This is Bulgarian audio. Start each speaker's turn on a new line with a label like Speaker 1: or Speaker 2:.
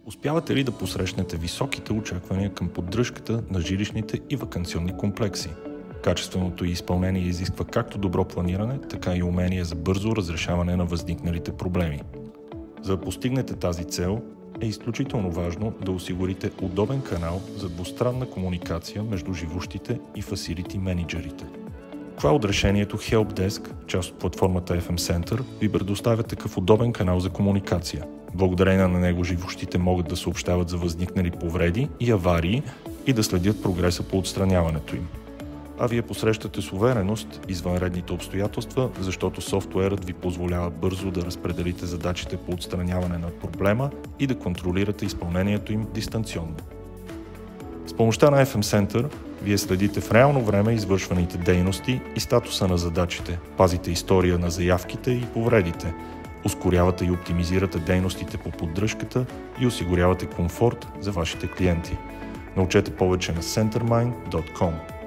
Speaker 1: Успявате ли да посрещнете високите очаквания към поддръжката на жилищните и ваканционни комплекси? Качественото изпълнение изисква както добро планиране, така и умение за бързо разрешаване на възникналите проблеми. За да постигнете тази цел, е изключително важно да осигурите удобен канал за двустранна комуникация между живущите и фасилити менеджерите. Cloud решението HelpDesk, част от платформата FM Center, ви предоставя такъв удобен канал за комуникация. Благодарение на него живущите могат да съобщават за възникнали повреди и аварии и да следят прогреса по отстраняването им. А вие посрещате с увереност извънредните обстоятелства, защото софтуерът ви позволява бързо да разпределите задачите по отстраняване на проблема и да контролирате изпълнението им дистанционно. С помощта на FM Center вие следите в реално време извършваните дейности и статуса на задачите, пазите история на заявките и повредите, ускорявате и оптимизирате дейностите по поддръжката и осигурявате комфорт за вашите клиенти. Научете повече на centermind.com.